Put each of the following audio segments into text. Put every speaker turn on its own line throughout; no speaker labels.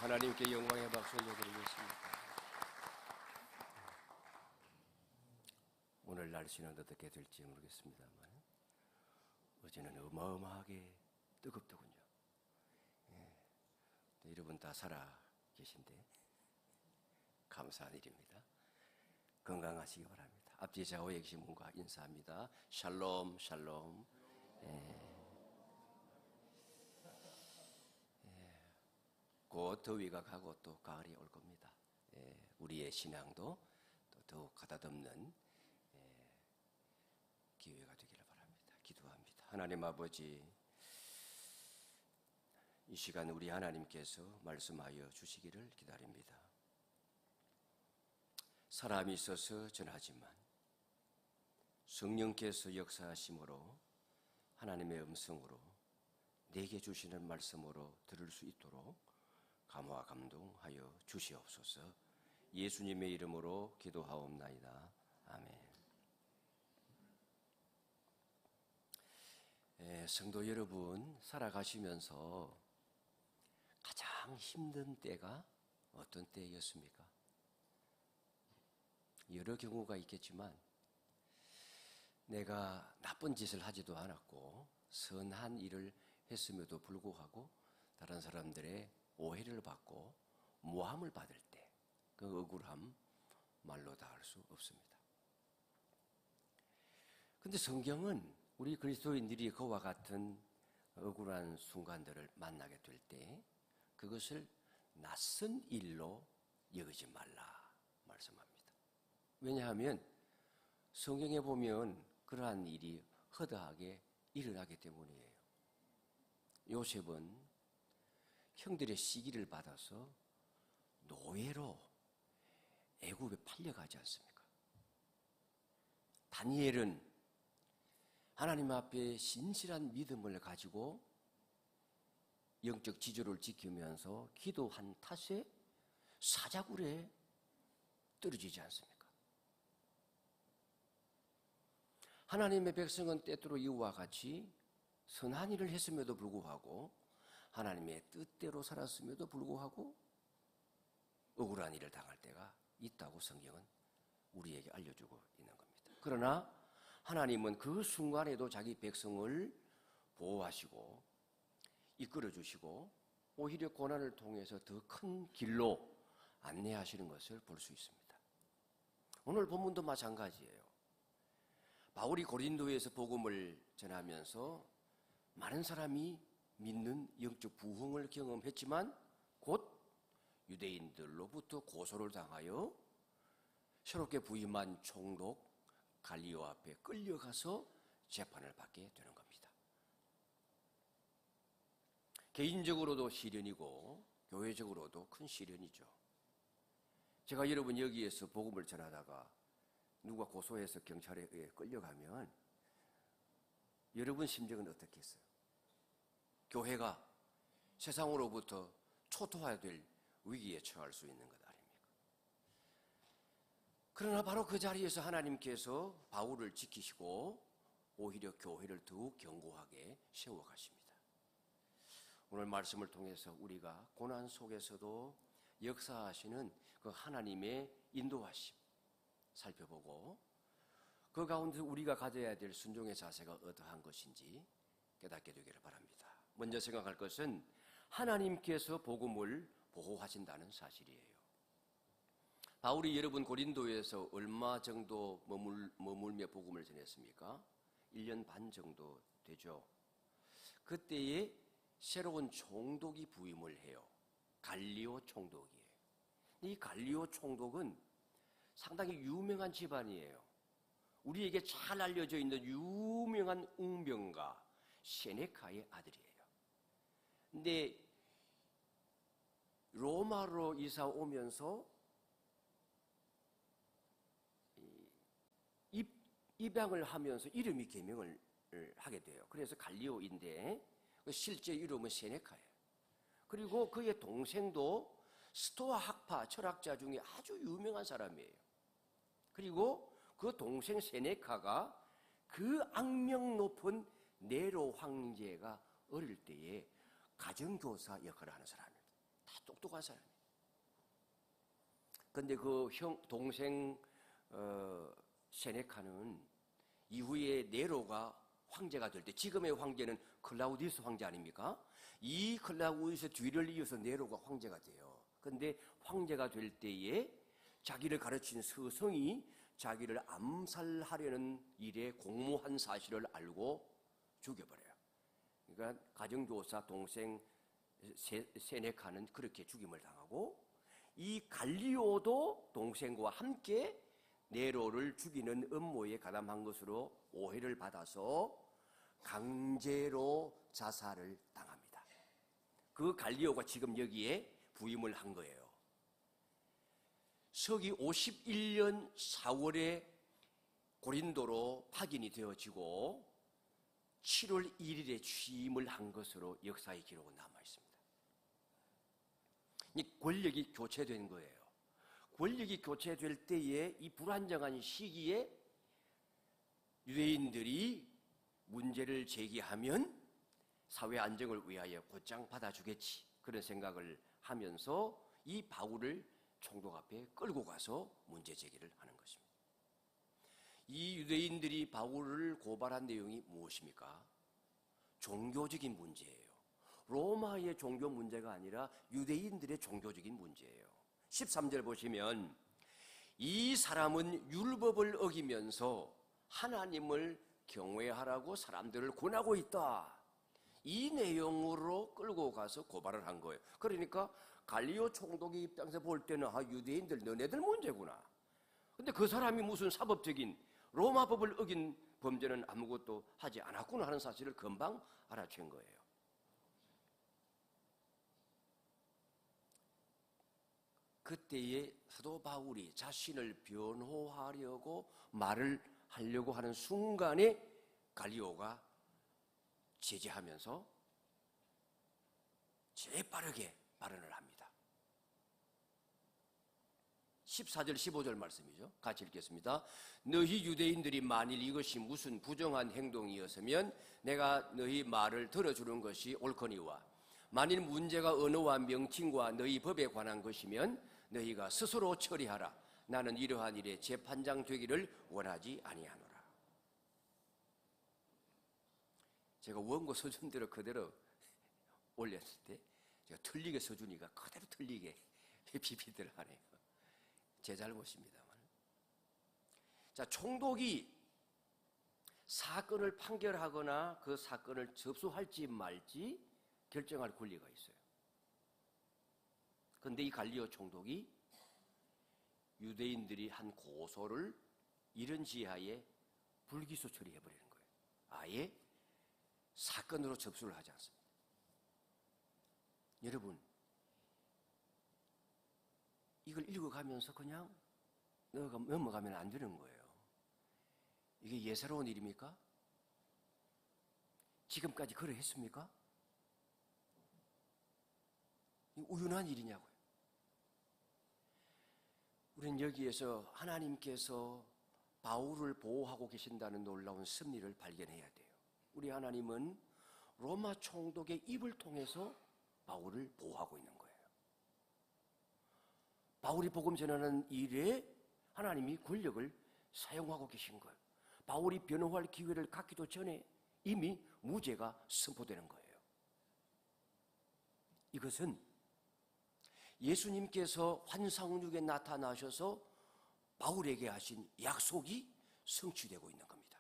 하나님께 영광의 박수 올려드리겠습니다. 오늘 날씨는 어떻게 될지 모르겠습니다만 어제는 어마어마하게 뜨겁더군요. 여러분 다 살아 계신데 감사한 일입니다. 건강하시기 바랍니다. 앞뒤 좌우에 계신 분과 인사합니다. 샬롬 샬롬. 곧 더위가 가고 또 가을이 올 겁니다. 우리의 신앙도 또 더욱 가다듬는 기회가 되기를 바랍니다. 기도합니다. 하나님 아버지, 이 시간 우리 하나님께서 말씀하여 주시기를 기다립니다. 사람이 있어서 전하지만 성령께서 역사하심으로 하나님의 음성으로 내게 주시는 말씀으로 들을 수 있도록 감화 감동하여 주시옵소서. 예수님의 이름으로 기도하옵나이다. 아멘. 성도 여러분, 살아가시면서 가장 힘든 때가 어떤 때였습니까? 여러 경우가 있겠지만 내가 나쁜 짓을 하지도 않았고 선한 일을 했음에도 불구하고 다른 사람들의 오해를 받고 모함을 받을 때 그 억울함 말로 다 할 수 없습니다. 그런데 성경은 우리 그리스도인들이 그와 같은 억울한 순간들을 만나게 될 때 그것을 낯선 일로 여기지 말라 말씀합니다. 왜냐하면 성경에 보면 그러한 일이 허다하게 일어나기 때문이에요. 요셉은 형들의 시기를 받아서 노예로 애굽에 팔려가지 않습니까? 다니엘은 하나님 앞에 신실한 믿음을 가지고 영적 지조를 지키면서 기도한 탓에 사자굴에 떨어지지 않습니까? 하나님의 백성은 때때로 이와 같이 선한 일을 했음에도 불구하고 하나님의 뜻대로 살았음에도 불구하고 억울한 일을 당할 때가 있다고 성경은 우리에게 알려주고 있는 겁니다. 그러나 하나님은 그 순간에도 자기 백성을 보호하시고 이끌어주시고 오히려 고난을 통해서 더 큰 길로 안내하시는 것을 볼 수 있습니다. 오늘 본문도 마찬가지예요. 바울이 고린도에서 복음을 전하면서 많은 사람이 믿는 영적 부흥을 경험했지만 곧 유대인들로부터 고소를 당하여 새롭게 부임한 총독 갈리오 앞에 끌려가서 재판을 받게 되는 겁니다. 개인적으로도 시련이고 교회적으로도 큰 시련이죠. 제가 여러분 여기에서 복음을 전하다가 누가 고소해서 경찰에 의해 끌려가면 여러분 심정은 어떻겠어요? 교회가 세상으로부터 초토화될 위기에 처할 수 있는 것 아닙니까? 그러나 바로 그 자리에서 하나님께서 바울을 지키시고 오히려 교회를 더욱 견고하게 세워가십니다. 오늘 말씀을 통해서 우리가 고난 속에서도 역사하시는 그 하나님의 인도하심 살펴보고 그 가운데 우리가 가져야 될 순종의 자세가 어떠한 것인지 깨닫게 되기를 바랍니다. 먼저 생각할 것은 하나님께서 복음을 보호하신다는 사실이에요. 바울이 여러분 고린도에서 얼마 정도 머물며 복음을 전했습니까? 1년 반 정도 되죠. 그때에 새로운 총독이 부임을 해요. 갈리오 총독이에요. 이 갈리오 총독은 상당히 유명한 집안이에요. 우리에게 잘 알려져 있는 유명한 웅병가 세네카의 아들이에요. 근데 로마로 이사 오면서 입양을 하면서 이름이 개명을 하게 돼요. 그래서 갈리오인데 실제 이름은 세네카예요. 그리고 그의 동생도 스토아 학파 철학자 중에 아주 유명한 사람이에요. 그리고 그 동생 세네카가 그 악명 높은 네로 황제가 어릴 때에 가정교사 역할을 하는 사람입니다. 다 똑똑한 사람이에요. 근데 그 동생 세네카는 이후에 네로가 황제가 될 때, 지금의 황제는 클라우디우스 황제 아닙니까? 이 클라우디우스 뒤를 이어서 네로가 황제가 돼요. 근데 황제가 될 때에 자기를 가르친 스승이 자기를 암살하려는 일에 공모한 사실을 알고 죽여버려요. 그러니까 가정교사 동생 세네카는 그렇게 죽임을 당하고, 이 갈리오도 동생과 함께 네로를 죽이는 음모에 가담한 것으로 오해를 받아서 강제로 자살을 당합니다. 그 갈리오가 지금 여기에 부임을 한 거예요. 서기 51년 4월에 고린도로 파견이 되어지고 7월 1일에 취임을 한 것으로 역사의 기록은 남아 있습니다. 이 권력이 교체된 거예요. 권력이 교체될 때에 이 불안정한 시기에 유대인들이 문제를 제기하면 사회 안정을 위하여 곧장 받아주겠지, 그런 생각을 하면서 이 바울을 총독 앞에 끌고 가서 문제 제기를 하는 것입니다. 이 유대인들이 바울을 고발한 내용이 무엇입니까? 종교적인 문제예요. 로마의 종교 문제가 아니라 유대인들의 종교적인 문제예요. 13절 보시면 이 사람은 율법을 어기면서 하나님을 경외하라고 사람들을 권하고 있다. 이 내용으로 끌고 가서 고발을 한 거예요. 그러니까 갈리오 총독의 입장에서 볼 때는 유대인들 너네들 문제구나. 근데 그 사람이 무슨 사법적인 로마법을 어긴 범죄는 아무것도 하지 않았구나 하는 사실을 금방 알아챈 거예요. 그때에 사도 바울이 자신을 변호하려고 말을 하려고 하는 순간에 갈리오가 제지하면서 재빠르게 발언을 합니다. 14절 15절 말씀이죠. 같이 읽겠습니다. 너희 유대인들이 만일 이것이 무슨 부정한 행동이었으면 내가 너희 말을 들어주는 것이 옳거니와, 만일 문제가 언어와 명칭과 너희 법에 관한 것이면 너희가 스스로 처리하라. 나는 이러한 일에 재판장 되기를 원하지 아니하노라. 제가 원고 서준대로 그대로 올렸을 때 제가 틀리게 서준이가 그대로 틀리게 비비들 하네요. 제 잘못입니다만. 자, 총독이 사건을 판결하거나 그 사건을 접수할지 말지 결정할 권리가 있어요. 그런데 이 갈리오 총독이 유대인들이 한 고소를 이런 지하에 불기소 처리해버리는 거예요. 아예 사건으로 접수를 하지 않습니다. 여러분, 이걸 읽어가면서 그냥 넘어가면 안 되는 거예요. 이게 예사로운 일입니까? 지금까지 그러했습니까? 우연한 일이냐고요. 우리는 여기에서 하나님께서 바울을 보호하고 계신다는 놀라운 섭리를 발견해야 돼요. 우리 하나님은 로마 총독의 입을 통해서 바울을 보호하고 있는 거예요. 바울이 복음 전하는 일에 하나님이 권력을 사용하고 계신 거예요. 바울이 변호할 기회를 갖기도 전에 이미 무죄가 선포되는 거예요. 이것은 예수님께서 환상육에 나타나셔서 바울에게 하신 약속이 성취되고 있는 겁니다.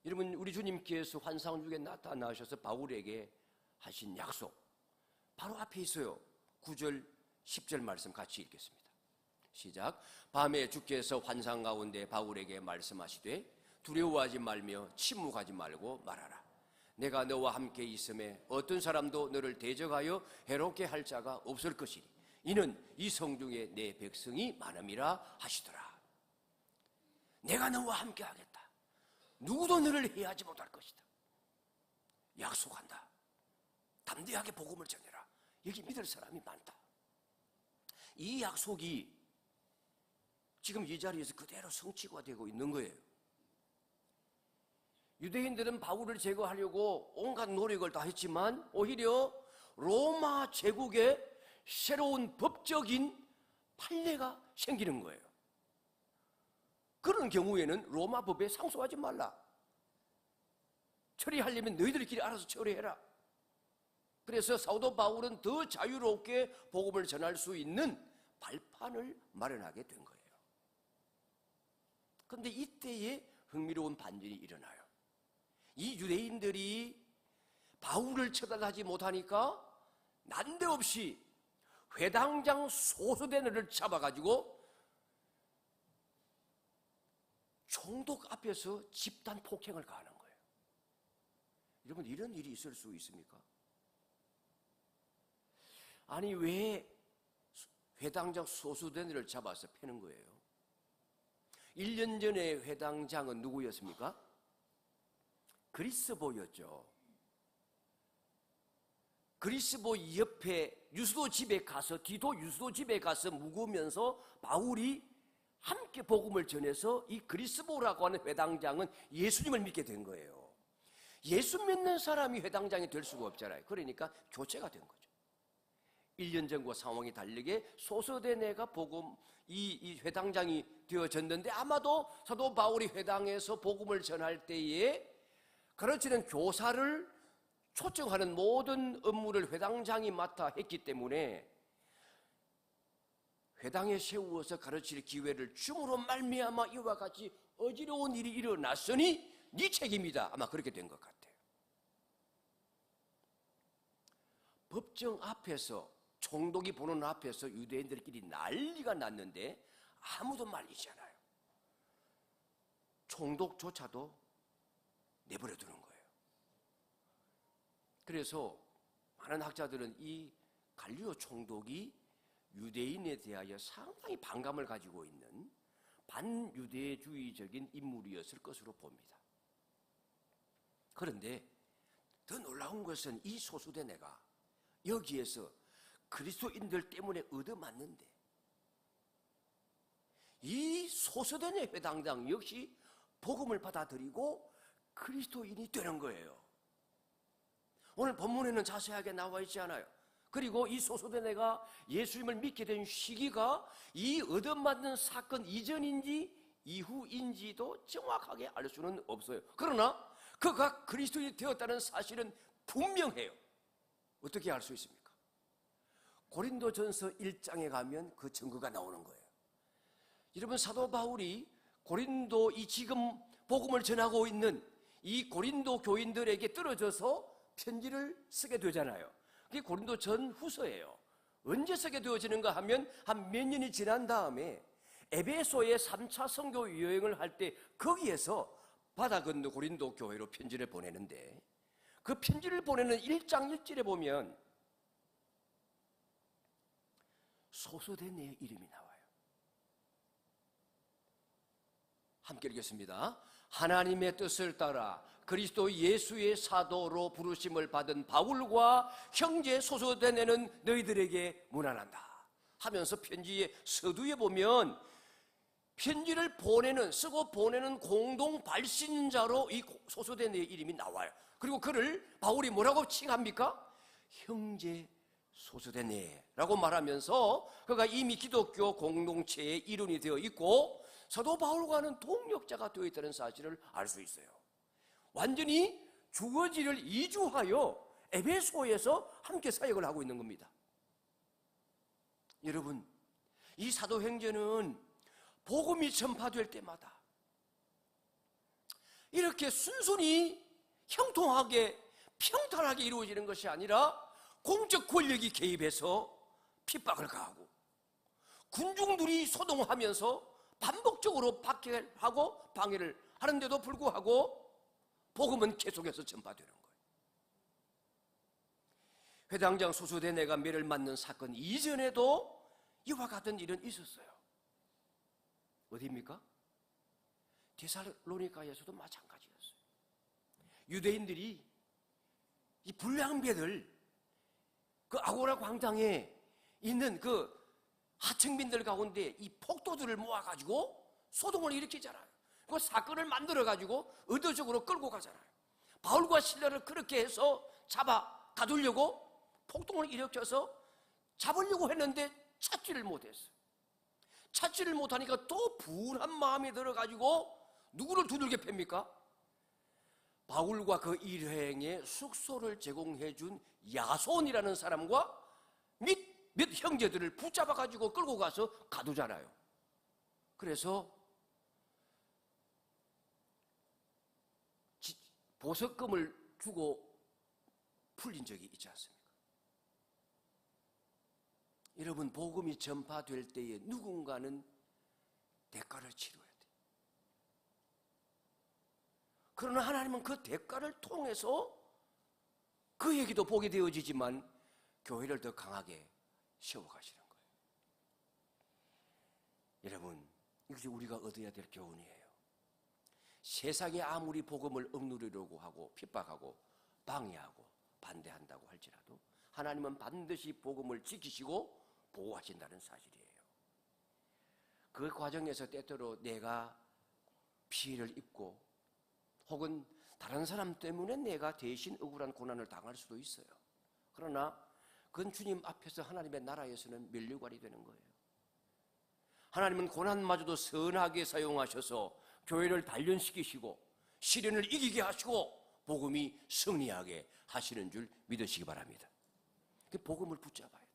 여러분, 우리 주님께서 환상육에 나타나셔서 바울에게 하신 약속 바로 앞에 있어요. 9절 10절 말씀 같이 읽겠습니다. 시작. 밤에 주께서 환상 가운데 바울에게 말씀하시되 두려워하지 말며 침묵하지 말고 말하라. 내가 너와 함께 있음에 어떤 사람도 너를 대적하여 해롭게 할 자가 없을 것이니 이는 이 성중에 내 백성이 많음이라 하시더라. 내가 너와 함께 하겠다. 누구도 너를 해하지 못할 것이다. 약속한다. 담대하게 복음을 전해라. 여기 믿을 사람이 많다. 이 약속이 지금 이 자리에서 그대로 성취가 되고 있는 거예요. 유대인들은 바울을 제거하려고 온갖 노력을 다 했지만 오히려 로마 제국에 새로운 법적인 판례가 생기는 거예요. 그런 경우에는 로마 법에 상소하지 말라. 처리하려면 너희들끼리 알아서 처리해라. 그래서 사도 바울은 더 자유롭게 복음을 전할 수 있는 발판을 마련하게 된 거예요. 그런데 이때에 흥미로운 반전이 일어나요. 이 유대인들이 바울을 처단하지 못하니까 난데없이 회당장 소수대너를 잡아가지고 총독 앞에서 집단 폭행을 가하는 거예요. 여러분, 이런 일이 있을 수 있습니까? 아니, 왜 회당장 소수대너를 잡아서 패는 거예요? 1년 전에 회당장은 누구였습니까? 그리스보였죠. 그리스보 옆에 유스도 집에 가서, 디도 유스도 집에 가서 묵으면서 바울이 함께 복음을 전해서 이 그리스보라고 하는 회당장은 예수님을 믿게 된 거예요. 예수 믿는 사람이 회당장이 될 수가 없잖아요. 그러니까 교체가 된 거죠. 1년 전과 상황이 다르게 소수대네가 복음, 이 회당장이 되어졌는데, 아마도 사도 바울이 회당에서 복음을 전할 때에 가르치는 교사를 초청하는 모든 업무를 회당장이 맡아 했기 때문에 회당에 세우어서 가르칠 기회를 줌으로 말미암아 이와 같이 어지러운 일이 일어났으니 네 책임이다. 아마 그렇게 된 것 같아요. 법정 앞에서, 총독이 보는 앞에서 유대인들끼리 난리가 났는데 아무도 말리잖아요. 총독조차도 내버려 두는 거예요. 그래서 많은 학자들은 이 갈리오 총독이 유대인에 대하여 상당히 반감을 가지고 있는 반유대주의적인 인물이었을 것으로 봅니다. 그런데 더 놀라운 것은 이 소수대네가 여기에서 그리스도인들 때문에 얻어맞는데, 이 소수대네 회당장 역시 복음을 받아들이고 그리스도인이 되는 거예요. 오늘 본문에는 자세하게 나와 있지 않아요. 그리고 이 소수대네가 예수님을 믿게 된 시기가 이 얻어맞는 사건 이전인지 이후인지도 정확하게 알 수는 없어요. 그러나 그가 그리스도인이 되었다는 사실은 분명해요. 어떻게 알 수 있습니까? 고린도전서 1장에 가면 그 증거가 나오는 거예요. 여러분, 사도 바울이 고린도, 이 지금 복음을 전하고 있는 이 고린도 교인들에게 떨어져서 편지를 쓰게 되잖아요. 그게 고린도 전후서예요. 언제 쓰게 되어지는가 하면 한 몇 년이 지난 다음에 에베소의 3차 선교 여행을 할 때 거기에서 바다 건너 고린도 교회로 편지를 보내는데, 그 편지를 보내는 1장 1절에 보면 소수대네의 이름이 나와요. 함께 읽겠습니다. 하나님의 뜻을 따라 그리스도 예수의 사도로 부르심을 받은 바울과 형제 소수대네는 너희들에게 문안한다 하면서 편지의 서두에 보면 편지를 쓰고 보내는 공동 발신자로 이 소수대네의 이름이 나와요. 그리고 그를 바울이 뭐라고 칭합니까? 형제 소수대네라고 말하면서 그가 이미 기독교 공동체의 일원이 되어 있고 사도 바울과는 동력자가 되어 있다는 사실을 알 수 있어요. 완전히 주거지를 이주하여 에베소에서 함께 사역을 하고 있는 겁니다. 여러분, 이 사도행전은 복음이 전파될 때마다 이렇게 순순히 형통하게 평탄하게 이루어지는 것이 아니라 공적 권력이 개입해서 핍박을 가하고 군중들이 소동하면서 반복적으로 박해하고 방해를 하는데도 불구하고 복음은 계속해서 전파되는 거예요. 회당장 소수대네가 매를 맞는 사건 이전에도 이와 같은 일은 있었어요. 어디입니까? 데살로니가에서도 마찬가지였어요. 유대인들이 이 불량배들, 그 아고라 광장에 있는 그 하층민들 가운데 이 폭도들을 모아가지고 소동을 일으키잖아요. 그 사건을 만들어가지고 의도적으로 끌고 가잖아요. 바울과 실라를 그렇게 해서 잡아 가두려고 폭동을 일으켜서 잡으려고 했는데 찾지를 못했어. 찾지를 못하니까 또 분한 마음이 들어가지고 누구를 두들겨 팹니까? 바울과 그 일행에 숙소를 제공해준 야손이라는 사람과 몇 형제들을 붙잡아가지고 끌고 가서 가두잖아요. 그래서 보석금을 주고 풀린 적이 있지 않습니까? 여러분, 복음이 전파될 때에 누군가는 대가를 치러야 돼. 그러나 하나님은 그 대가를 통해서 그에게도 복이 되어지지만 교회를 더 강하게 세워가시는 거예요. 여러분, 이것이 우리가 얻어야 될 교훈이에요. 세상에 아무리 복음을 억누르려고 하고 핍박하고 방해하고 반대한다고 할지라도 하나님은 반드시 복음을 지키시고 보호하신다는 사실이에요. 그 과정에서 때때로 내가 피해를 입고 혹은 다른 사람 때문에 내가 대신 억울한 고난을 당할 수도 있어요. 그러나 그건 주님 앞에서 하나님의 나라에서는 면류관이 되는 거예요. 하나님은 고난마저도 선하게 사용하셔서 교회를 단련시키시고 시련을 이기게 하시고 복음이 승리하게 하시는 줄 믿으시기 바랍니다. 그 복음을 붙잡아야 돼요.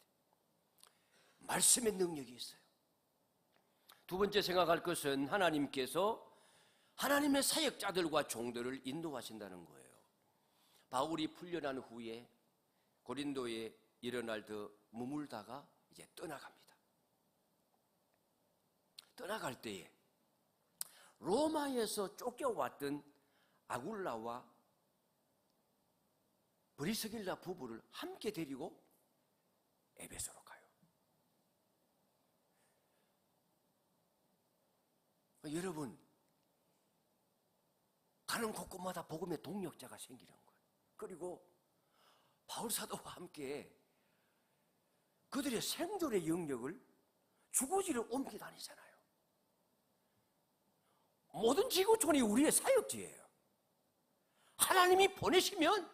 말씀의 능력이 있어요. 두 번째 생각할 것은 하나님께서 하나님의 사역자들과 종들을 인도하신다는 거예요. 바울이 풀려난 후에 고린도에 일어날 더 머물다가 이제 떠나갑니다. 떠나갈 때에 로마에서 쫓겨왔던 아굴라와 브리스길라 부부를 함께 데리고 에베소로 가요. 여러분, 가는 곳곳마다 복음의 동력자가 생기는 거예요. 그리고 바울 사도와 함께 그들의 생존의 영역을 주거지를 옮겨 다니잖아요. 모든 지구촌이 우리의 사역지예요. 하나님이 보내시면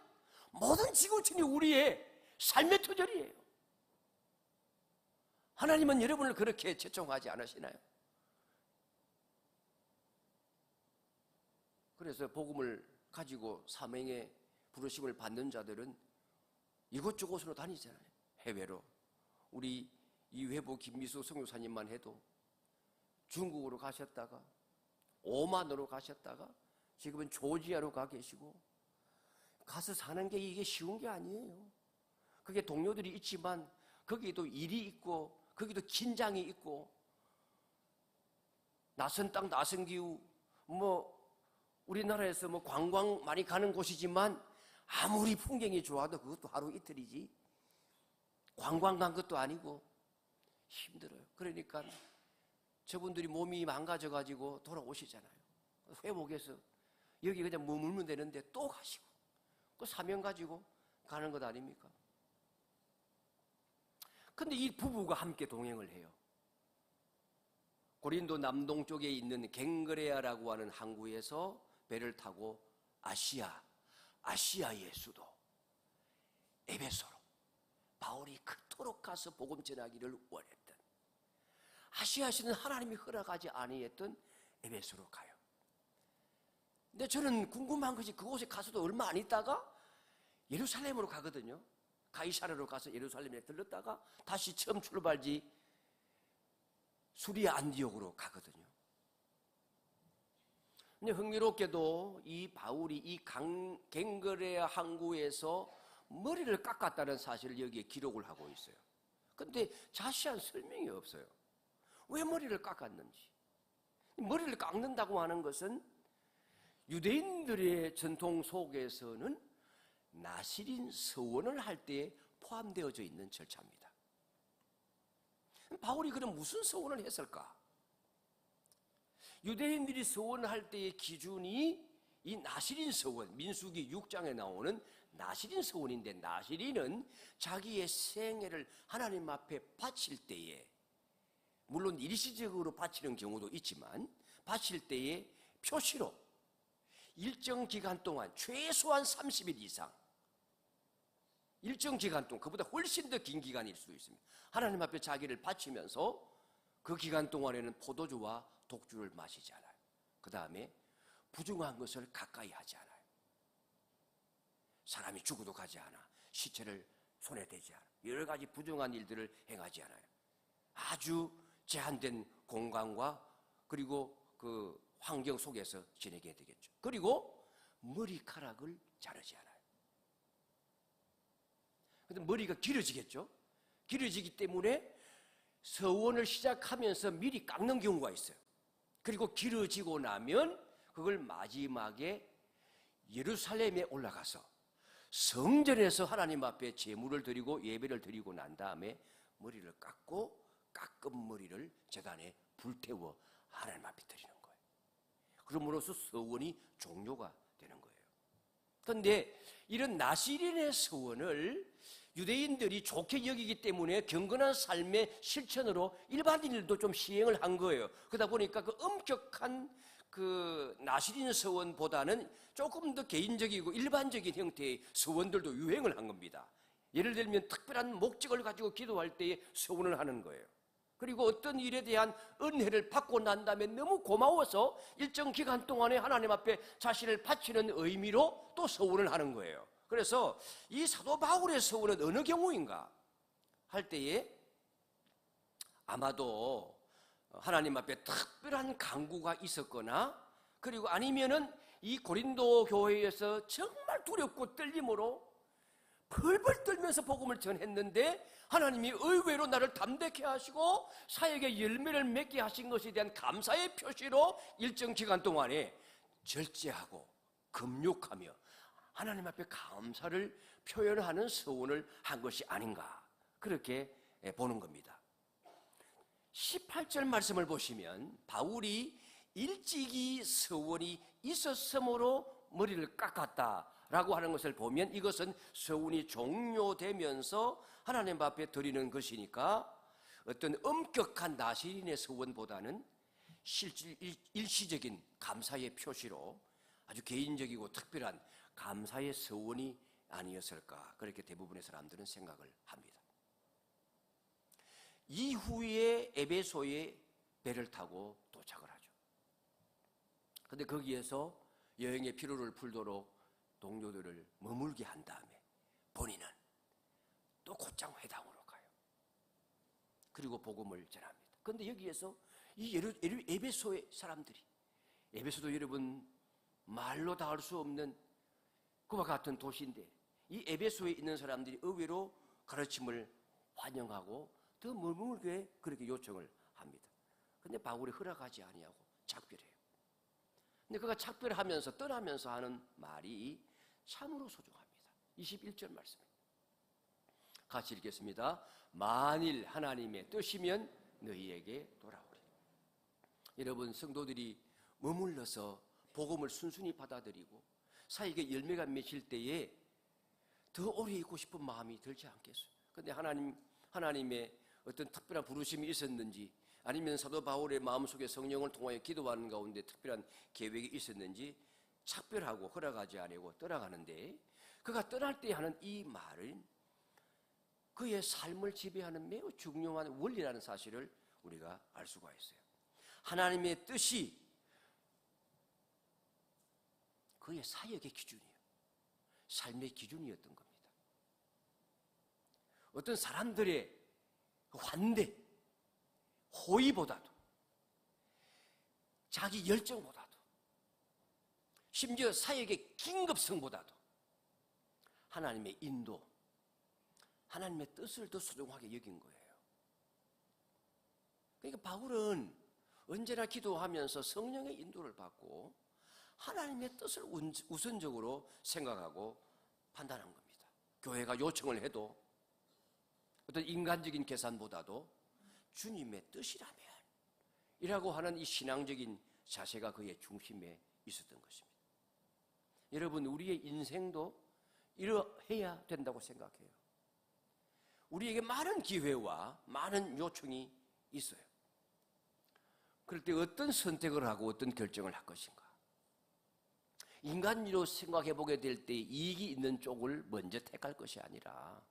모든 지구촌이 우리의 삶의 터전이에요. 하나님은 여러분을 그렇게 채종하지 않으시나요? 그래서 복음을 가지고 사명의 부르심을 받는 자들은 이곳저곳으로 다니잖아요. 해외로. 우리 이회부 김미수 선교사님만 해도 중국으로 가셨다가 오만으로 가셨다가 지금은 조지아로 가 계시고, 가서 사는 게 이게 쉬운 게 아니에요. 그게 동료들이 있지만 거기도 일이 있고 거기도 긴장이 있고, 낯선 땅 낯선 기후, 우리나라에서 관광 많이 가는 곳이지만 아무리 풍경이 좋아도 그것도 하루 이틀이지 관광 간 것도 아니고 힘들어요. 그러니까 저분들이 몸이 망가져가지고 돌아오시잖아요. 회복해서 여기 그냥 머물면 되는데 또 가시고, 그 사명 가지고 가는 것 아닙니까? 근데 이 부부가 함께 동행을 해요. 고린도 남동쪽에 있는 갱그레아라고 하는 항구에서 배를 타고 아시아의 수도 에베소로 바울이 그토록 가서 복음 전하기를 원했던, 아시아시는 하나님이 허락하지 아니했던 에베소로 가요. 근데 저는 궁금한 것이, 그곳에 가서도 얼마 안 있다가 예루살렘으로 가거든요. 가이사르로 가서 예루살렘에 들렀다가 다시 처음 출발지 수리아 안디옥으로 가거든요. 근데 흥미롭게도 이 바울이 이 갱그레아 항구에서 머리를 깎았다는 사실을 여기에 기록을 하고 있어요. 근데 자세한 설명이 없어요. 왜 머리를 깎았는지. 머리를 깎는다고 하는 것은 유대인들의 전통 속에서는 나시린 서원을 할 때에 포함되어져 있는 절차입니다. 바울이 그럼 무슨 서원을 했을까? 유대인들이 서원을 할 때의 기준이 이 나시린 서원, 민수기 6장에 나오는 나시린 서원인데, 나시린은 자기의 생애를 하나님 앞에 바칠 때에, 물론 일시적으로 바치는 경우도 있지만 바칠 때에 표시로 일정 기간 동안 최소한 30일 이상 일정 기간 동안, 그보다 훨씬 더 긴 기간일 수도 있습니다. 하나님 앞에 자기를 바치면서 그 기간 동안에는 포도주와 독주를 마시지 않아요. 그 다음에 부정한 것을 가까이 하지 않아요. 사람이 죽어도 가지 않아. 시체를 손에 대지 않아. 여러 가지 부정한 일들을 행하지 않아요. 아주 제한된 공간과 그리고 그 환경 속에서 지내게 되겠죠. 그리고 머리카락을 자르지 않아요. 근데 머리가 길어지겠죠. 길어지기 때문에 서원을 시작하면서 미리 깎는 경우가 있어요. 그리고 길어지고 나면 그걸 마지막에 예루살렘에 올라가서 성전에서 하나님 앞에 제물을 드리고 예배를 드리고 난 다음에 머리를 깎고 깎은 머리를 제단에 불태워 하나님 앞에 드리는 거예요. 그럼으로써 서원이 종료가 되는 거예요. 그런데 이런 나시린의 서원을 유대인들이 좋게 여기기 때문에 경건한 삶의 실천으로 일반인들도 좀 시행을 한 거예요. 그러다 보니까 그 엄격한 그 나시린 서원보다는 조금 더 개인적이고 일반적인 형태의 서원들도 유행을 한 겁니다. 예를 들면 특별한 목적을 가지고 기도할 때에 서원을 하는 거예요. 그리고 어떤 일에 대한 은혜를 받고 난 다음에 너무 고마워서 일정 기간 동안에 하나님 앞에 자신을 바치는 의미로 또 서원을 하는 거예요. 그래서 이 사도 바울의 서원은 어느 경우인가 할 때에 아마도 하나님 앞에 특별한 간구가 있었거나 그리고 아니면은 이 고린도 교회에서 정말 두렵고 떨림으로 펄펄 떨면서 복음을 전했는데 하나님이 의외로 나를 담대케 하시고 사역의 열매를 맺게 하신 것에 대한 감사의 표시로 일정 기간 동안에 절제하고 금욕하며 하나님 앞에 감사를 표현하는 서원을 한 것이 아닌가 그렇게 보는 겁니다. 18절 말씀을 보시면 바울이 일찍이 서원이 있었으므로 머리를 깎았다라고 하는 것을 보면 이것은 서원이 종료되면서 하나님 앞에 드리는 것이니까 어떤 엄격한 나시린의 서원보다는 일시적인 감사의 표시로 아주 개인적이고 특별한 감사의 서원이 아니었을까 그렇게 대부분의 사람들은 생각을 합니다. 이후에 에베소에 배를 타고 도착을 하죠. 그런데 거기에서 여행의 피로를 풀도록 동료들을 머물게 한 다음에 본인은 또 곧장 회당으로 가요. 그리고 복음을 전합니다. 그런데 여기에서 이 에베소의 사람들이, 에베소도 여러분 말로 다 할 수 없는 그와 같은 도시인데 이 에베소에 있는 사람들이 의외로 가르침을 환영하고 더 머물게 그렇게 요청을 합니다. 그런데 바울이 허락하지 아니하고 작별해요. 근데 그가 작별하면서 떠나면서 하는 말이 참으로 소중합니다. 21절 말씀입니다. 같이 읽겠습니다. 만일 하나님의 뜻이면 너희에게 돌아오리라. 여러분 성도들이 머물러서 복음을 순순히 받아들이고 사역의 열매가 맺힐 때에 더 오래 있고 싶은 마음이 들지 않겠어요? 그런데 하나님의 어떤 특별한 부르심이 있었는지 아니면 사도 바울의 마음속에 성령을 통하여 기도하는 가운데 특별한 계획이 있었는지 작별하고 허락하지 아니하고 떠나가는데 그가 떠날 때 하는 이 말은 그의 삶을 지배하는 매우 중요한 원리라는 사실을 우리가 알 수가 있어요. 하나님의 뜻이 그의 사역의 기준이에요. 삶의 기준이었던 겁니다. 어떤 사람들의 환대, 호의보다도 자기 열정보다도 심지어 사역의 긴급성보다도 하나님의 인도, 하나님의 뜻을 더 소중하게 여긴 거예요. 그러니까 바울은 언제나 기도하면서 성령의 인도를 받고 하나님의 뜻을 우선적으로 생각하고 판단한 겁니다. 교회가 요청을 해도 어떤 인간적인 계산보다도 주님의 뜻이라면 이라고 하는 이 신앙적인 자세가 그의 중심에 있었던 것입니다. 여러분 우리의 인생도 이러해야 된다고 생각해요. 우리에게 많은 기회와 많은 요청이 있어요. 그럴 때 어떤 선택을 하고 어떤 결정을 할 것인가. 인간으로 생각해 보게 될 때 이익이 있는 쪽을 먼저 택할 것이 아니라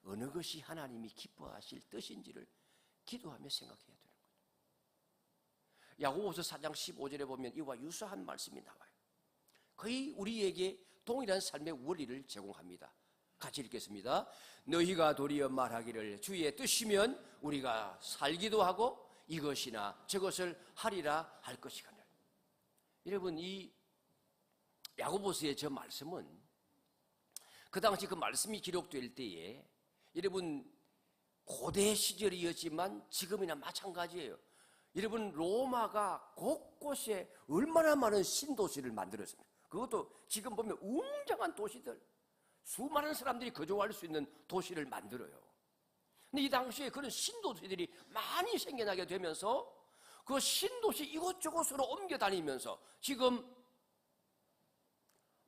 어느 것이 하나님이 기뻐하실 뜻인지를 기도하며 생각해야 되는 거예요. 야고보서 4장 15절에 보면 이와 유사한 말씀이 나와요. 거의 우리에게 동일한 삶의 원리를 제공합니다. 같이 읽겠습니다. 너희가 도리어 말하기를 주의 뜻이면 우리가 살기도 하고 이것이나 저것을 하리라 할 것이거늘. 여러분, 이 야고보서의 저 말씀은 그 당시 그 말씀이 기록될 때에 여러분 고대 시절이었지만 지금이나 마찬가지예요. 여러분 로마가 곳곳에 얼마나 많은 신도시를 만들었습니까? 그것도 지금 보면 웅장한 도시들, 수많은 사람들이 거주할 수 있는 도시를 만들어요. 근데 이 당시에 그런 신도시들이 많이 생겨나게 되면서 그 신도시 이곳저곳으로 옮겨 다니면서 지금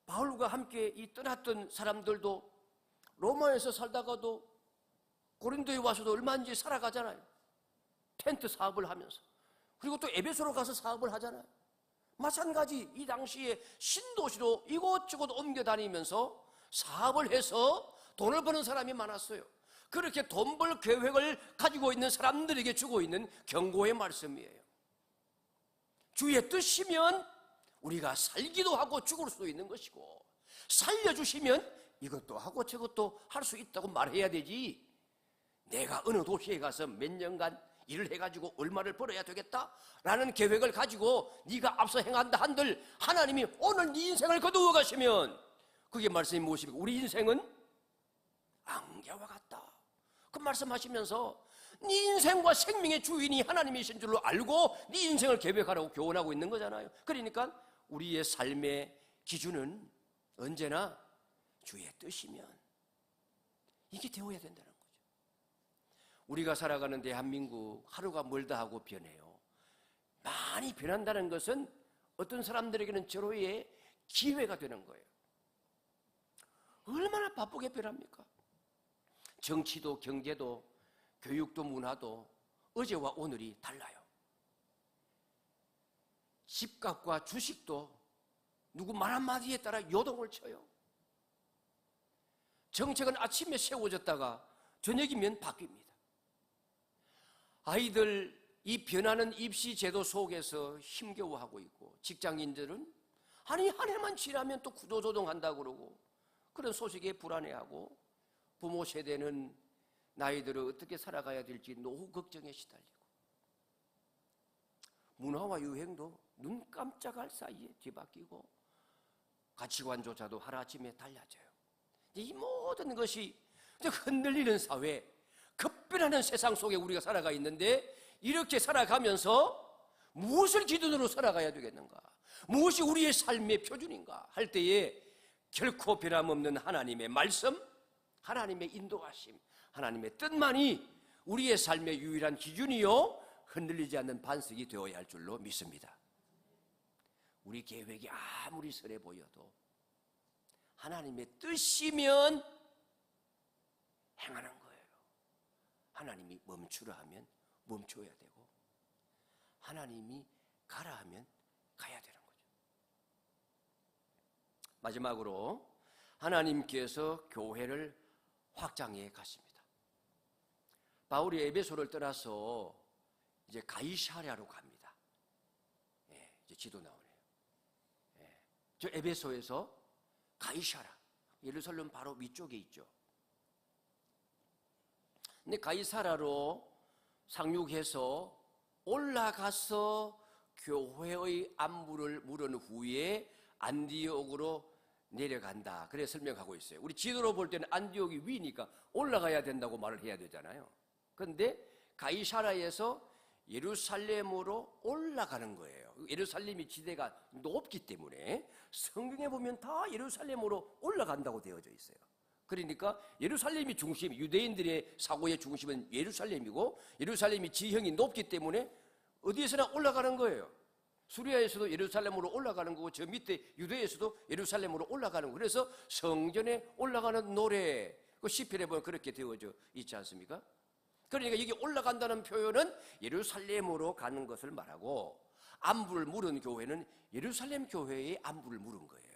바울과 함께 이 떠났던 사람들도 로마에서 살다가도 고린도에 와서도 얼마인지 살아가잖아요. 텐트 사업을 하면서. 그리고 또 에베소로 가서 사업을 하잖아요. 마찬가지 이 당시에 신도시로 이곳저곳 옮겨 다니면서 사업을 해서 돈을 버는 사람이 많았어요. 그렇게 돈 벌 계획을 가지고 있는 사람들에게 주고 있는 경고의 말씀이에요. 주의 뜻이면 우리가 살기도 하고 죽을 수도 있는 것이고, 살려주시면 이것도 하고 저것도 할 수 있다고 말해야 되지, 내가 어느 도시에 가서 몇 년간 일을 해가지고 얼마를 벌어야 되겠다라는 계획을 가지고 네가 앞서 행한다 한들 하나님이 오늘 네 인생을 거두어 가시면 그게 말씀이 무엇입니까? 우리 인생은 안개와 같다. 그 말씀하시면서 네 인생과 생명의 주인이 하나님이신 줄로 알고 네 인생을 계획하라고 교훈하고 있는 거잖아요. 그러니까 우리의 삶의 기준은 언제나 주의 뜻이면 이게 되어야 된다는 거죠. 우리가 살아가는 대한민국 하루가 멀다 하고 변해요. 많이 변한다는 것은 어떤 사람들에게는 절호의 기회가 되는 거예요. 얼마나 바쁘게 변합니까? 정치도 경제도 교육도 문화도 어제와 오늘이 달라요. 집값과 주식도 누구 말 한마디에 따라 요동을 쳐요. 정책은 아침에 세워졌다가 저녁이면 바뀝니다. 아이들 이 변하는 입시 제도 속에서 힘겨워하고 있고, 직장인들은 아니 한 해만 지나면 또 구조조정한다고 그러고 그런 소식에 불안해하고, 부모 세대는 나이들을 어떻게 살아가야 될지 노후 걱정에 시달리고, 문화와 유행도 눈 깜짝할 사이에 뒤바뀌고 가치관조차도 하루아침에 달라져요. 이 모든 것이 흔들리는 사회, 급변하는 세상 속에 우리가 살아가 있는데, 이렇게 살아가면서 무엇을 기준으로 살아가야 되겠는가, 무엇이 우리의 삶의 표준인가 할 때에 결코 변함없는 하나님의 말씀, 하나님의 인도하심, 하나님의 뜻만이 우리의 삶의 유일한 기준이요 흔들리지 않는 반석이 되어야 할 줄로 믿습니다. 우리 계획이 아무리 선해 보여도 하나님의 뜻이면 행하는 거예요. 하나님이 멈추라 하면 멈춰야 되고, 하나님이 가라 하면 가야 되는 거죠. 마지막으로 하나님께서 교회를 확장해 가십니다. 바울이 에베소를 떠나서 이제 가이사랴로 갑니다. 이제 지도 나오네요. 저 에베소에서 가이사랴, 예루살렘 바로 위쪽에 있죠. 근데 가이사랴로 상륙해서 올라가서 교회의 안부를 물은 후에 안디옥으로 내려간다, 그래 설명하고 있어요. 우리 지도로 볼 때는 안디옥이 위니까 올라가야 된다고 말을 해야 되잖아요. 그런데 가이사랴에서 예루살렘으로 올라가는 거예요. 예루살렘이 지대가 높기 때문에 성경에 보면 다 예루살렘으로 올라간다고 되어져 있어요. 그러니까 예루살렘이 중심, 유대인들의 사고의 중심은 예루살렘이고, 예루살렘이 지형이 높기 때문에 어디에서나 올라가는 거예요. 수리아에서도 예루살렘으로 올라가는 거고, 저 밑에 유대에서도 예루살렘으로 올라가는 거고, 그래서 성전에 올라가는 노래, 그 시편에 보면 그렇게 되어져 있지 않습니까? 그러니까 여기 올라간다는 표현은 예루살렘으로 가는 것을 말하고, 안부를 물은 교회는 예루살렘 교회의 안부를 물은 거예요.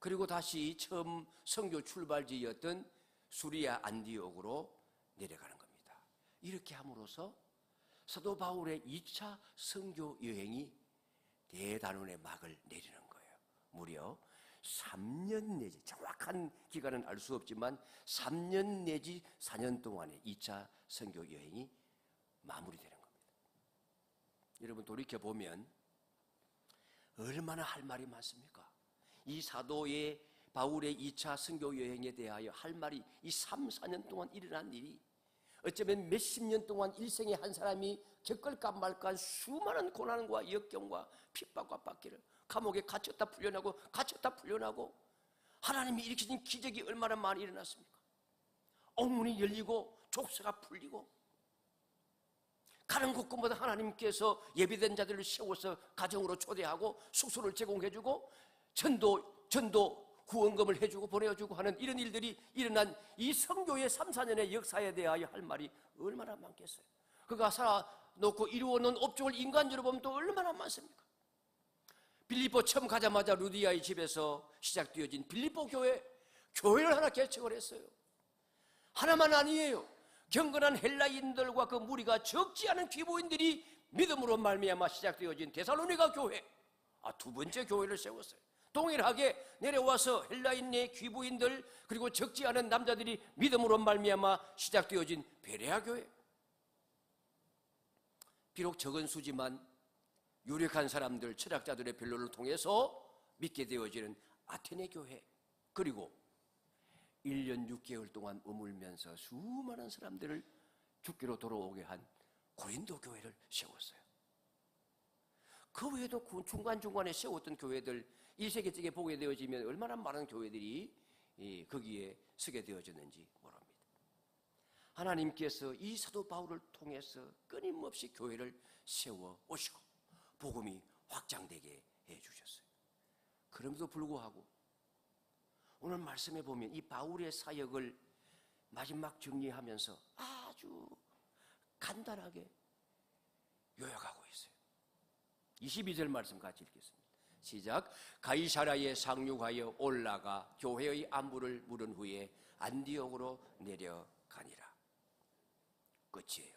그리고 다시 처음 선교 출발지였던 수리아 안디옥으로 내려가는 겁니다. 이렇게 함으로써 사도 바울의 2차 선교 여행이 대단원의 막을 내리는 거예요. 무려 3년 내지, 정확한 기간은 알 수 없지만 3년 내지 4년 동안의 2차 선교 여행이 마무리되는 겁니다. 여러분 돌이켜보면 얼마나 할 말이 많습니까? 이 사도의 바울의 2차 선교 여행에 대하여 할 말이 이 3, 4년 동안 일어난 일이 어쩌면 몇십 년 동안 일생에 한 사람이 겪을까 말까 수많은 고난과 역경과 핍박과 받기를 감옥에 갇혔다 풀려나고 하나님이 일으키신 기적이 얼마나 많이 일어났습니까? 옥문이 열리고 족쇄가 풀리고 가는 곳곳마다 하나님께서 예비된 자들을 세워서 가정으로 초대하고 숙소를 제공해주고 전도 후원금을 해주고 보내주고 하는 이런 일들이 일어난 이 선교의 3, 4년의 역사에 대하여 할 말이 얼마나 많겠어요. 그가 살아놓고 이루어놓은 업적을 인간적으로 보면 또 얼마나 많습니까? 빌립보 처음 가자마자 루디아의 집에서 시작되어진 빌립보 교회를 하나 개척을 했어요. 하나만 아니에요. 경건한 헬라인들과 그 무리가 적지 않은 귀부인들이 믿음으로 말미암아 시작되어진 데살로니가 교회, 두 번째 교회를 세웠어요. 동일하게 내려와서 헬라인의 귀부인들 그리고 적지 않은 남자들이 믿음으로 말미암아 시작되어진 베레아 교회. 비록 적은 수지만 유력한 사람들, 철학자들의 변론을 통해서 믿게 되어지는 아테네 교회, 그리고 1년 6개월 동안 머물면서 수많은 사람들을 죽기로 돌아오게 한 고린도 교회를 세웠어요. 그 외에도 중간중간에 세웠던 교회들 1세기쯤에 보게 되어지면 얼마나 많은 교회들이 거기에 서게 되어졌는지 모릅니다. 하나님께서 이 사도 바울을 통해서 끊임없이 교회를 세워 오시고 복음이 확장되게 해주셨어요. 그럼에도 불구하고 오늘 말씀해 보면 이 바울의 사역을 마지막 정리하면서 아주 간단하게 요약하고 있어요. 22절 말씀 같이 읽겠습니다. 시작. 가이사라에 상륙하여 올라가 교회의 안부를 물은 후에 안디옥으로 내려가니라. 끝이에요.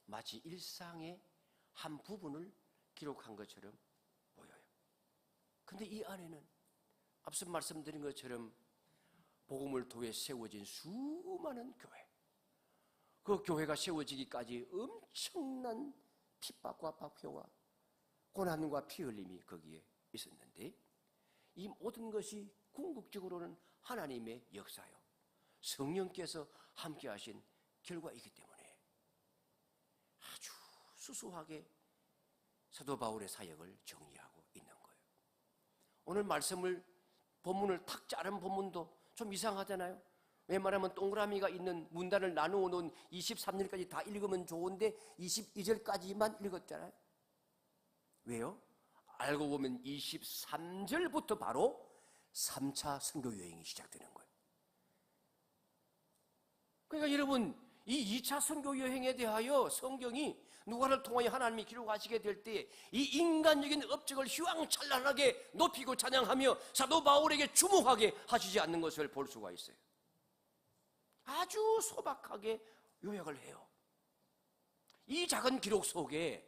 마치 일상의 한 부분을 기록한 것처럼 보여요. 근데 이 안에는 앞서 말씀드린 것처럼 복음을 통해 세워진 수많은 교회, 그 교회가 세워지기까지 엄청난 핍박과 박해와 고난과 피 흘림이 거기에 있었는데, 이 모든 것이 궁극적으로는 하나님의 역사요, 성령께서 함께 하신 결과이기 때문에 아주 수수하게 사도 바울의 사역을 정리하고 있는 거예요. 오늘 본문을 탁 자른 본문도 좀 이상하잖아요. 웬만하면 동그라미가 있는 문단을 나누어 놓은 23절까지 다 읽으면 좋은데 22절까지만 읽었잖아요. 왜요? 알고 보면 23절부터 바로 3차 선교 여행이 시작되는 거예요. 그러니까 여러분, 이 2차 선교 여행에 대하여 성경이 누가를 통하여 하나님이 기록하시게 될 때 이 인간적인 업적을 휘황찬란하게 높이고 찬양하며 사도 바울에게 주목하게 하시지 않는 것을 볼 수가 있어요. 아주 소박하게 요약을 해요. 이 작은 기록 속에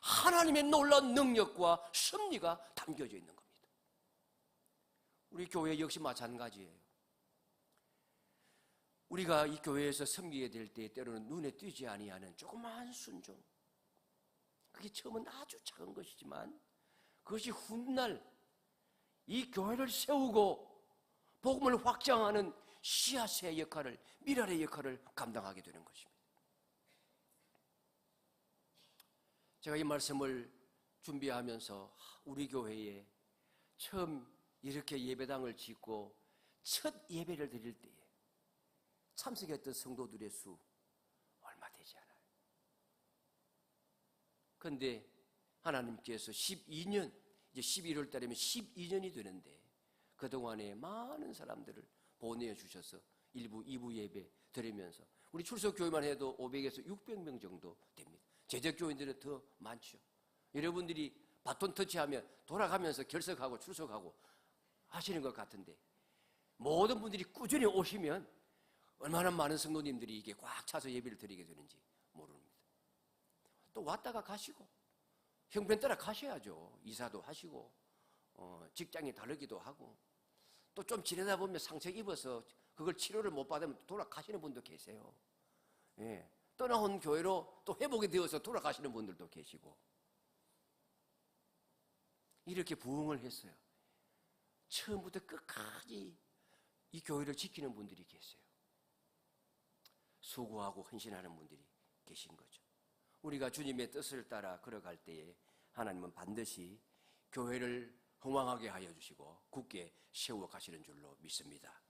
하나님의 놀라운 능력과 섭리가 담겨져 있는 겁니다. 우리 교회 역시 마찬가지예요. 우리가 이 교회에서 섬기게 될 때 때로는 눈에 띄지 아니하는 조그마한 순종, 그게 처음은 아주 작은 것이지만 그것이 훗날 이 교회를 세우고 복음을 확장하는 씨앗의 역할을, 밀알의 역할을 감당하게 되는 것입니다. 제가 이 말씀을 준비하면서 우리 교회에 처음 이렇게 예배당을 짓고 첫 예배를 드릴 때에 참석했던 성도들의 수 얼마 되지 않아요. 그런데 하나님께서 12년, 이제 11월 달이면 12년이 되는데 그동안에 많은 사람들을 보내주셔서 1부, 2부 예배 드리면서 우리 출석교회만 해도 500에서 600명 정도 됩니다. 제적교인들은 더 많죠. 여러분들이 바톤 터치하면 돌아가면서 결석하고 출석하고 하시는 것 같은데 모든 분들이 꾸준히 오시면 얼마나 많은 성도님들이 이게 꽉 차서 예배를 드리게 되는지 모릅니다. 또 왔다가 가시고 형편 따라 가셔야죠. 이사도 하시고 직장이 다르기도 하고 또 좀 지내다 보면 상처 입어서 그걸 치료를 못 받으면 돌아가시는 분도 계세요. 예, 떠나온 교회로 또 회복이 되어서 돌아가시는 분들도 계시고 이렇게 부흥을 했어요. 처음부터 끝까지 이 교회를 지키는 분들이 계세요. 수고하고 헌신하는 분들이 계신 거죠. 우리가 주님의 뜻을 따라 걸어갈 때에 하나님은 반드시 교회를 흥왕하게 하여 주시고 굳게 세워 가시는 줄로 믿습니다.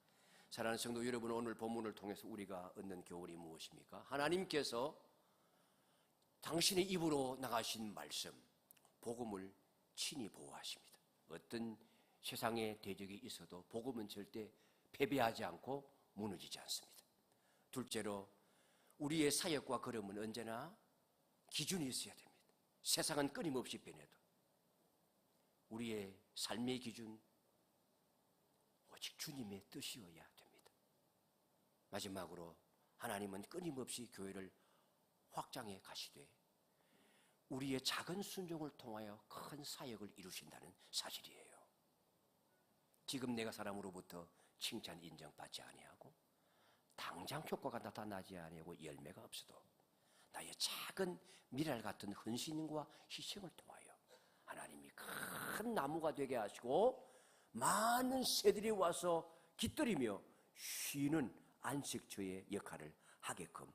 사랑하는 성도 여러분, 오늘 본문을 통해서 우리가 얻는 교훈이 무엇입니까? 하나님께서 당신의 입으로 나가신 말씀, 복음을 친히 보호하십니다. 어떤 세상의 대적이 있어도 복음은 절대 패배하지 않고 무너지지 않습니다. 둘째로 우리의 사역과 걸음은 언제나 기준이 있어야 됩니다. 세상은 끊임없이 변해도 우리의 삶의 기준 오직 주님의 뜻이어야 됩니다. 마지막으로 하나님은 끊임없이 교회를 확장해 가시되 우리의 작은 순종을 통하여 큰 사역을 이루신다는 사실이에요. 지금 내가 사람으로부터 칭찬 인정받지 아니하고 당장 효과가 나타나지 아니하고 열매가 없어도 나의 작은 미랄 같은 헌신과 희생을 통하여 하나님이 큰 나무가 되게 하시고 많은 새들이 와서 깃들이며 쉬는 안식처의 역할을 하게끔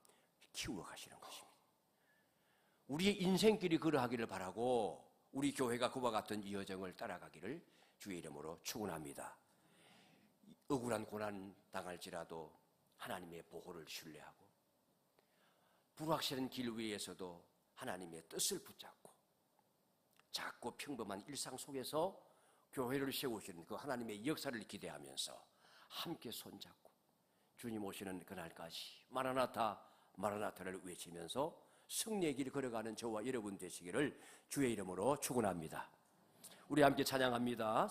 키워 가시는 것입니다. 우리의 인생길이 그러하기를 바라고 우리 교회가 그와 같은 이 여정을 따라가기를 주의 이름으로 축원합니다. 억울한 고난 당할지라도 하나님의 보호를 신뢰하고 불확실한 길 위에서도 하나님의 뜻을 붙잡고 작고 평범한 일상 속에서 교회를 세우시는 그 하나님의 역사를 기대하면서 함께 손잡고 주님 오시는 그날까지 마라나타 마라나타를 외치면서 승리의 길 걸어가는 저와 여러분 되시기를 주의 이름으로 축원합니다. 우리 함께 찬양합니다.